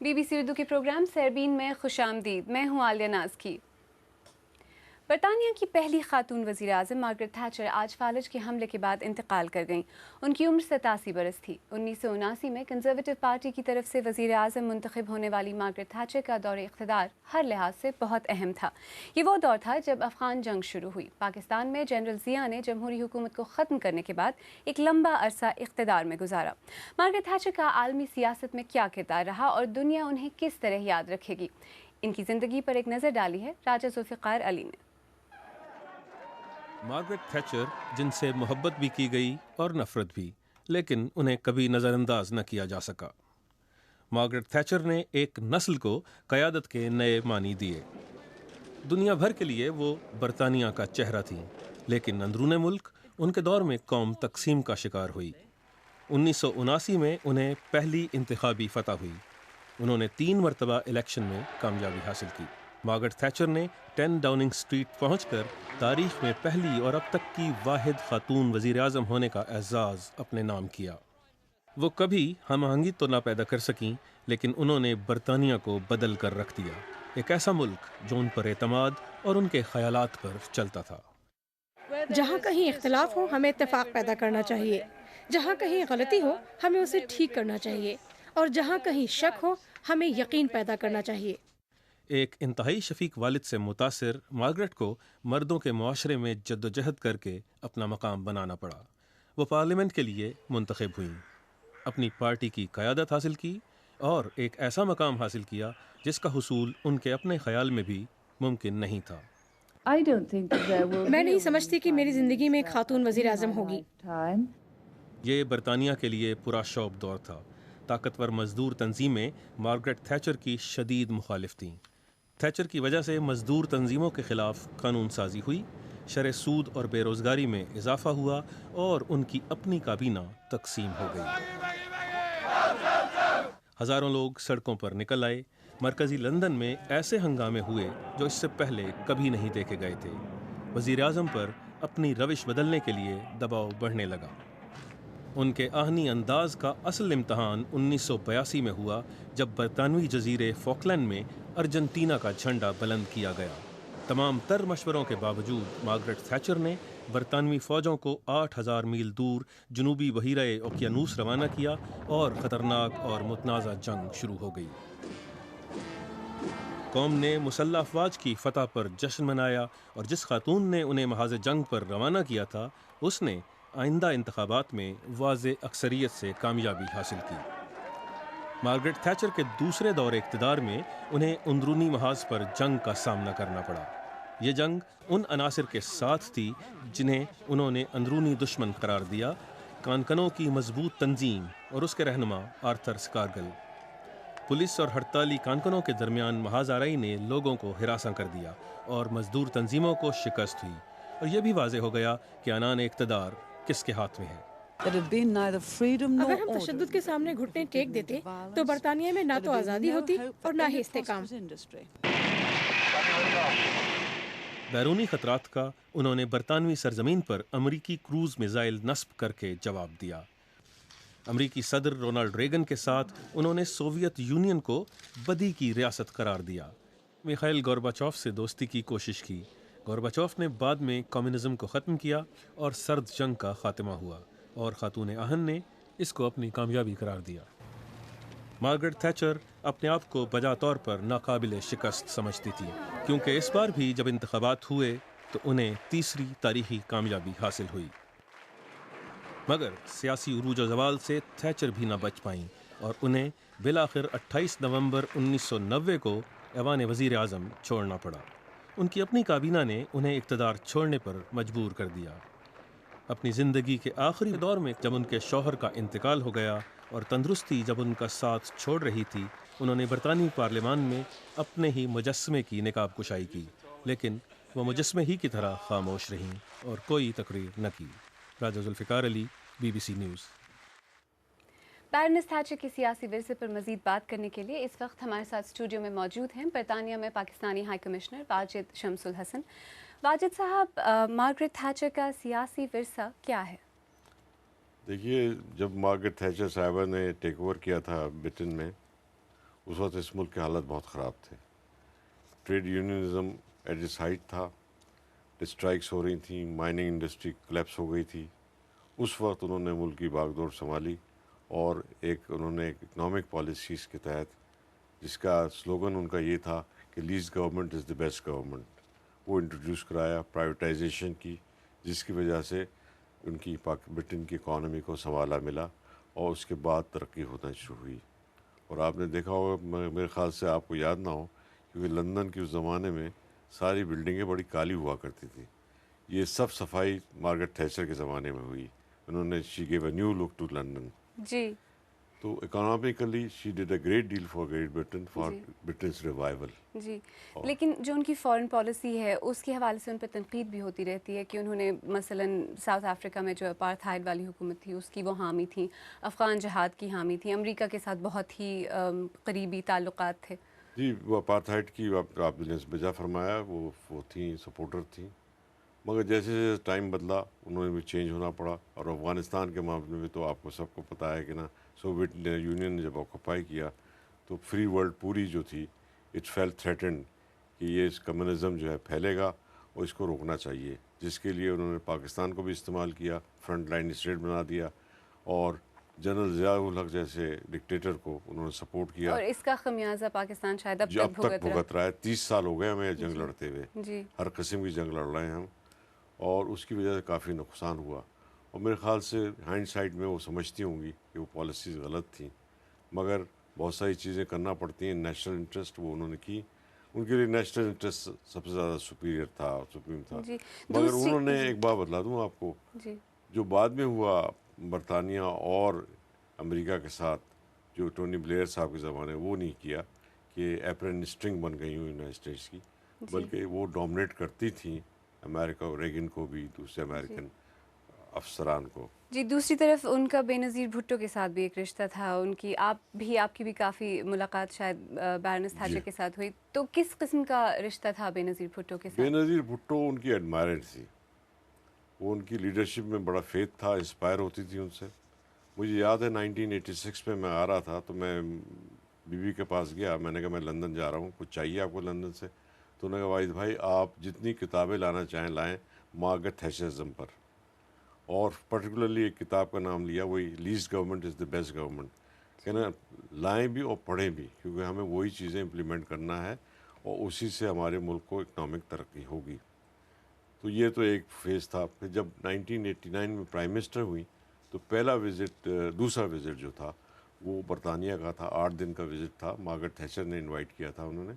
BBC Urdu کے programme سیربین میں خوش آمدید. میں ہوں عالیہ نازکی. برطانیہ کی پہلی خاتون وزیر اعظم مارگریٹ تھیچر آج فالج کے حملے کے بعد انتقال کر گئیں. ان کی عمر 87 برس تھی. 1979 میں کنزرویٹو پارٹی کی طرف سے وزیر اعظم منتخب ہونے والی مارگریٹ تھیچر کا دور اقتدار ہر لحاظ سے بہت اہم تھا. یہ وہ دور تھا جب افغان جنگ شروع ہوئی. پاکستان میں جنرل ضیاء نے جمہوری حکومت کو ختم کرنے کے بعد ایک لمبا عرصہ اقتدار میں گزارا. مارگریٹ تھیچر کا عالمی سیاست میں کیا کردار رہا اور دنیا انہیں کس طرح یاد رکھے گی، ان کی زندگی پر ایک نظر ڈالی ہے راجہ ذوالفقار علی نے. مارگریٹ تھیچر، جن سے محبت بھی کی گئی اور نفرت بھی، لیکن انہیں کبھی نظر انداز نہ کیا جا سکا. مارگریٹ تھیچر نے ایک نسل کو قیادت کے نئے معنی دیے. دنیا بھر کے لیے وہ برطانیہ کا چہرہ تھیں، لیکن اندرون ملک ان کے دور میں قوم تقسیم کا شکار ہوئی. 1979 میں انہیں پہلی انتخابی فتح ہوئی. انہوں نے 3 مرتبہ الیکشن میں کامیابی حاصل کی. مارگریٹ تھیچر نے 10 ڈاؤننگ اسٹریٹ پہنچ کر تاریخ میں پہلی اور اب تک کی واحد خاتون وزیر اعظم ہونے کا اعزاز اپنے نام کیا. وہ کبھی ہم آہنگی تو نہ پیدا کر سکیں، لیکن انہوں نے برطانیہ کو بدل کر رکھ دیا. ایک ایسا ملک جو ان پر اعتماد اور ان کے خیالات پر چلتا تھا. جہاں کہیں اختلاف ہو ہمیں اتفاق پیدا کرنا چاہیے، جہاں کہیں غلطی ہو ہمیں اسے ٹھیک کرنا چاہیے، اور جہاں کہیں شک ہو ہمیں یقین پیدا کرنا چاہیے. ایک انتہائی شفیق والد سے متاثر مارگریٹ کو مردوں کے معاشرے میں جدوجہد کر کے اپنا مقام بنانا پڑا. وہ پارلیمنٹ کے لیے منتخب ہوئیں، اپنی پارٹی کی قیادت حاصل کی اور ایک ایسا مقام حاصل کیا جس کا حصول ان کے اپنے خیال میں بھی ممکن نہیں تھا. میں نہیں سمجھتی کہ میری زندگی میں ایک خاتون وزیر اعظم ہوگی. یہ برطانیہ کے لیے پورا شوب دور تھا. طاقتور مزدور تنظیمیں مارگریٹ تھیچر کی شدید مخالف تھیں. تھیچر کی وجہ سے مزدور تنظیموں کے خلاف قانون سازی ہوئی، شرح سود اور بے روزگاری میں اضافہ ہوا اور ان کی اپنی کابینہ تقسیم ہو گئی. ہزاروں لوگ سڑکوں پر نکل آئے. مرکزی لندن میں ایسے ہنگامے ہوئے جو اس سے پہلے کبھی نہیں دیکھے گئے تھے. وزیر اعظم پر اپنی روش بدلنے کے لیے دباؤ بڑھنے لگا. ان کے آہنی انداز کا اصل امتحان 1982 میں ہوا جب برطانوی جزیرے فاکلینڈ میں ارجنٹینا کا جھنڈا بلند کیا گیا. تمام تر مشوروں کے باوجود مارگریٹ تھیچر نے برطانوی فوجوں کو 8000 میل دور جنوبی بحیرہ اوقیانوس روانہ کیا اور خطرناک اور متنازع جنگ شروع ہو گئی. قوم نے مسلح افواج کی فتح پر جشن منایا اور جس خاتون نے انہیں محاذ جنگ پر روانہ کیا تھا اس نے آئندہ انتخابات میں واضح اکثریت سے کامیابی حاصل کی. مارگریٹ تھیچر کے دوسرے دور اقتدار میں انہیں اندرونی محاذ پر جنگ کا سامنا کرنا پڑا. یہ جنگ ان عناصر کے ساتھ تھی جنہیں انہوں نے اندرونی دشمن قرار دیا: کانکنوں کی مضبوط تنظیم اور اس کے رہنما آرتھر سکارگل. پولیس اور ہڑتالی کانکنوں کے درمیان محاذ آرائی نے لوگوں کو ہراساں کر دیا اور مزدور تنظیموں کو شکست ہوئی، اور یہ بھی واضح ہو گیا کہ عنان اقتدار کس کے ہاتھ میں ہے. اگر ہم تشدد کے سامنے گھٹنے ٹیک دیتے تو برطانیہ میں نہ تو آزادی ہوتی اور نہ ہی استحکام. بیرونی خطرات کا انہوں نے برطانوی سرزمین پر امریکی کروز میزائل نصب کر کے جواب دیا. امریکی صدر رونالڈ ریگن کے ساتھ انہوں نے سوویت یونین کو بدی کی ریاست قرار دیا. میخائیل گورباچوف سے دوستی کی کوشش کی. گورباچوف نے بعد میں کمیونزم کو ختم کیا اور سرد جنگ کا خاتمہ ہوا، اور خاتون اہن نے اس کو اپنی کامیابی قرار دیا. مارگریٹ تھیچر اپنے آپ کو بجا طور پر ناقابل شکست سمجھتی تھی، کیونکہ اس بار بھی جب انتخابات ہوئے تو انہیں تیسری تاریخی کامیابی حاصل ہوئی. مگر سیاسی عروج و زوال سے تھیچر بھی نہ بچ پائیں اور انہیں بالآخر 28 نومبر 1990 کو ایوان وزیر اعظم چھوڑنا پڑا. ان کی اپنی کابینہ نے انہیں اقتدار چھوڑنے پر مجبور کر دیا. اپنی زندگی کے آخری دور میں جب ان کے شوہر کا انتقال ہو گیا اور تندرستی جب ان کا ساتھ چھوڑ رہی تھی، انہوں نے برطانوی پارلیمان میں اپنے ہی مجسمے کی نقاب کشائی کی، لیکن وہ مجسمے ہی کی طرح خاموش رہیں اور کوئی تقریر نہ کی. راجہ ذوالفقار علی، BBC نیوز. بارونس تھیچر کے سیاسی ورثے پر مزید بات کرنے کے لیے اس وقت ہمارے ساتھ اسٹوڈیو میں موجود ہیں برطانیہ میں پاکستانی ہائی کمشنر واجد شمس الحسن. واجد صاحب، مارگریٹ تھیچر کا سیاسی ورثہ کیا ہے؟ دیکھیے، جب مارگریٹ تھیچر صاحبہ نے ٹیک اوور کیا تھا برٹن میں، اس وقت اس ملک کے حالت بہت خراب تھے. Trade unionism at its height تھا, اسٹرائکس ہو رہی تھیں, مائننگ انڈسٹری کلیپس ہو گئی تھی. اس وقت انہوں نے ملک کی باغ دوڑ سنبھالی اور انہوں نے ایک اکنامک پالیسیز کے تحت, جس کا سلوگن ان کا یہ تھا کہ list government is the best government, وہ انٹروڈیوس کرایا, پرائیویٹائزیشن کی, جس کی وجہ سے ان کی برٹن کی اکانومی کو سنبھالا ملا اور اس کے بعد ترقی ہونا شروع ہوئی. اور آپ نے دیکھا ہوگا, میرے خیال سے آپ کو یاد نہ ہو, کیونکہ لندن کے اس زمانے میں ساری بلڈنگیں بڑی کالی ہوا کرتی تھی. یہ سب صفائی مارگریٹ تھیچر کے زمانے میں ہوئی. انہوں نے she gave a new look to London. جی. تو economically she did a great deal for Great Britain, for Britain's revival. جی, لیکن جو ان کی فارن پالیسی ہے اس کے حوالے سے ان پہ تنقید بھی ہوتی رہتی ہے کہ انہوں نے مثلاً ساؤتھ افریقہ میں جو اپارتھائڈ والی حکومت تھی اس کی وہ حامی تھیں, افغان جہاد کی حامی تھیں, امریکہ کے ساتھ بہت ہی قریبی تعلقات تھے. جی, وہ اپارتھائڈ کی آپ نے بجا فرمایا, وہ تھیں, سپورٹر تھیں. مگر جیسے جیسے ٹائم بدلا انہوں نے بھی چینج ہونا پڑا. اور افغانستان کے معاملے میں تو آپ کو سب کو پتہ ہے کہ نا, سوویت یونین نے جب آکوپائی کیا تو فری ورلڈ پوری جو تھی, اٹ فیل تھریٹنڈ کہ یہ اس کمیونزم جو ہے پھیلے گا اور اس کو روکنا چاہیے, جس کے لیے انہوں نے پاکستان کو بھی استعمال کیا, فرنٹ لائن اسٹیٹ بنا دیا, اور جنرل ضیاء الحق جیسے ڈکٹیٹر کو انہوں نے سپورٹ کیا. اور اس کا خمیازہ پاکستان شاید اب تک بھگت رہا ہے. 30 سال ہو گئے ہمیں جنگ لڑتے ہوئے. جی, ہر قسم کی جنگ لڑ رہے ہیں ہم, اور اس کی وجہ سے کافی نقصان ہوا. اور میرے خیال سے ہینڈ سائڈ میں وہ سمجھتی ہوں گی کہ وہ پالیسیز غلط تھیں, مگر بہت ساری چیزیں کرنا پڑتی ہیں. نیشنل انٹرسٹ وہ انہوں نے کی, ان کے لیے نیشنل انٹرسٹ سب سے زیادہ سپیریئر تھا, سپریم تھا. مگر انہوں نے ایک بات بتلا دوں آپ کو, جو بعد میں ہوا برطانیہ اور امریکہ کے ساتھ, جو ٹونی بلیئر صاحب کے زمانے وہ نہیں کیا کہ ایپرن اسٹرنگ بن گئی ہوں یونائٹڈ اسٹیٹس کی, بلکہ وہ ڈومنیٹ کرتی تھیں امریکہ اور ریگن کو بھی, دوسرے امریکن افسران کو. جی, دوسری طرف ان کا بے نظیر بھٹو کے ساتھ بھی ایک رشتہ تھا. ان کی آپ کی بھی کافی ملاقات شاید بارنس تھیچر کے ساتھ ہوئی, تو کس قسم کا رشتہ تھا بے نظیر بھٹو کے ساتھ؟ بے نظیر بھٹو ان کی ایڈمائرر تھی. وہ ان کی لیڈرشپ میں بڑا فیتھ تھا, انسپائر ہوتی تھی ان سے. مجھے یاد ہے 1986 میں آ رہا تھا تو میں بیوی کے پاس گیا, میں نے کہا میں لندن جا رہا ہوں, کچھ چاہیے آپ کو لندن سے؟ تو انہوں نے کہا واحد بھائی آپ جتنی کتابیں لانا چاہیں لائیں مارگریٹ تھیچرزم پر, اور پرٹیکولرلی ایک کتاب کا نام لیا, وہی list government is the best government. کہنا لائیں بھی اور پڑھیں بھی, کیونکہ ہمیں وہی چیزیں امپلیمنٹ کرنا ہے اور اسی سے ہمارے ملک کو اکنامک ترقی ہوگی. تو یہ تو ایک فیز تھا. پھر جب 1989 میں پرائم منسٹر ہوئی تو پہلا وزٹ, دوسرا وزٹ جو تھا وہ برطانیہ کا تھا, 8 دن کا وزٹ تھا. مارگریٹ تھیچر نے انوائٹ کیا تھا انہوں نے,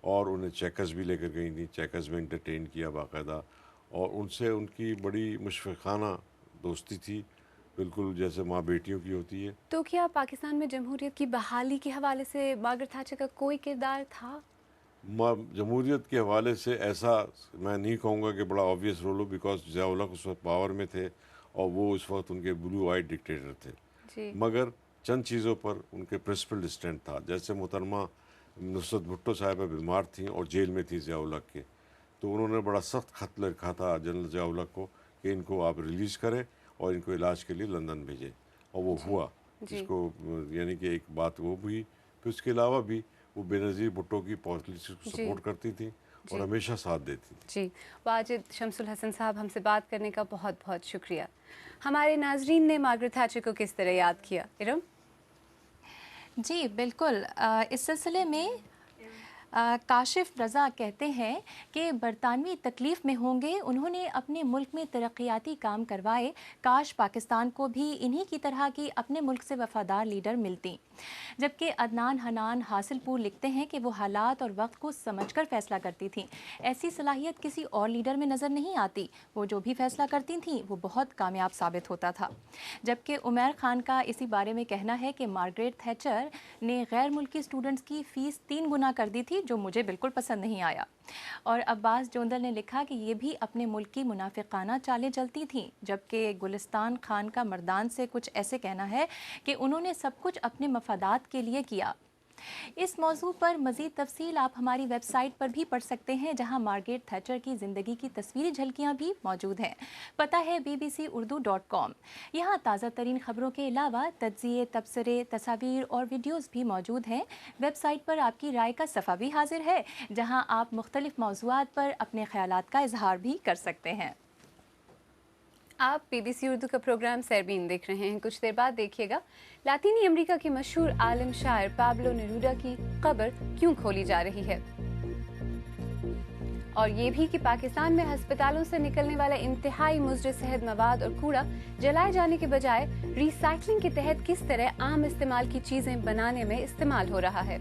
اور انہیں چیکرز بھی لے کر گئی تھیں, چیکرز میں انٹرٹین کیا باقاعدہ, اور ان سے ان کی بڑی مشفقانہ دوستی تھی, بالکل جیسے ماں بیٹیوں کی ہوتی ہے. تو کیا پاکستان میں جمہوریت کی بحالی کے حوالے سے مارگریٹ تھیچر کا کوئی کردار تھا؟ جمہوریت کے حوالے سے ایسا میں نہیں کہوں گا کہ بڑا آبویس رول ہو, بیکاز ضیاء الحق اس وقت پاور میں تھے اور وہ اس وقت ان کے بلو آئیڈ ڈکٹیٹر تھے. مگر چند چیزوں پر ان کے پرنسپل اسٹینڈ تھا. جیسے محترمہ نصرت بھٹو صاحبہ بیمار تھیں اور جیل میں تھی ضیاء الحق کے, تو انہوں نے بڑا سخت خط لکھا تھا جنرل ضیاء الحق کو کہ ان کو آپ ریلیز کریں اور ان کو علاج کے لیے لندن بھیجیں, اور وہ ہوا. جس کو یعنی کہ ایک بات وہ بھی. پھر اس کے علاوہ بھی وہ بے نظیر بھٹو کی پالیسی کو سپورٹ کرتی تھیں اور ہمیشہ ساتھ دیتی تھیں. جی, واجد شمس الحسن صاحب ہم سے بات کرنے کا بہت بہت شکریہ. ہمارے ناظرین نے مارگریٹ تھیچر کو کس طرح یاد کیا؟ ارم. جی بالکل, اس سلسلے میں کاشف رضا کہتے ہیں کہ برطانوی تکلیف میں ہوں گے, انہوں نے اپنے ملک میں ترقیاتی کام کروائے, کاش پاکستان کو بھی انہی کی طرح کی اپنے ملک سے وفادار لیڈر ملتی. جبکہ عدنان حنان حاصل پور لکھتے ہیں کہ وہ حالات اور وقت کو سمجھ کر فیصلہ کرتی تھیں, ایسی صلاحیت کسی اور لیڈر میں نظر نہیں آتی, وہ جو بھی فیصلہ کرتی تھیں وہ بہت کامیاب ثابت ہوتا تھا. جبکہ عمیر خان کا اسی بارے میں کہنا ہے کہ مارگریٹ تھیچر نے غیر ملکی اسٹوڈنٹس کی فیس 3 گنا کر دی تھی, جو مجھے بالکل پسند نہیں آیا. اور عباس جوندل نے لکھا کہ یہ بھی اپنے ملک کی منافقانہ چالیں چلتی تھیں. جبکہ گلستان خان کا مردان سے کچھ ایسے کہنا ہے کہ انہوں نے سب کچھ اپنے مفادات کے لیے کیا. اس موضوع پر مزید تفصیل آپ ہماری ویب سائٹ پر بھی پڑھ سکتے ہیں، جہاں مارگریٹ تھیچر کی زندگی کی تصویری جھلکیاں بھی موجود ہیں۔ پتہ ہے bbcurdu.com۔ یہاں تازہ ترین خبروں کے علاوہ تجزیے، تبصرے، تصاویر اور ویڈیوز بھی موجود ہیں۔ ویب سائٹ پر آپ کی رائے کا صفحہ بھی حاضر ہے، جہاں آپ مختلف موضوعات پر اپنے خیالات کا اظہار بھی کر سکتے ہیں۔ آپ BBC اردو کا پروگرام سیربین دیکھ رہے ہیں۔ کچھ دیر بعد دیکھیے گا لاطینی امریکہ کے مشہور عالم شاعر پابلو نیرودا کی قبر کیوں کھولی جا رہی ہے، اور یہ بھی کہ پاکستان میں ہسپتالوں سے نکلنے والا انتہائی مضر صحت مواد اور کوڑا جلائے جانے کے بجائے ری سائیکلنگ کے تحت کس طرح عام استعمال کی چیزیں بنانے میں استعمال ہو رہا ہے۔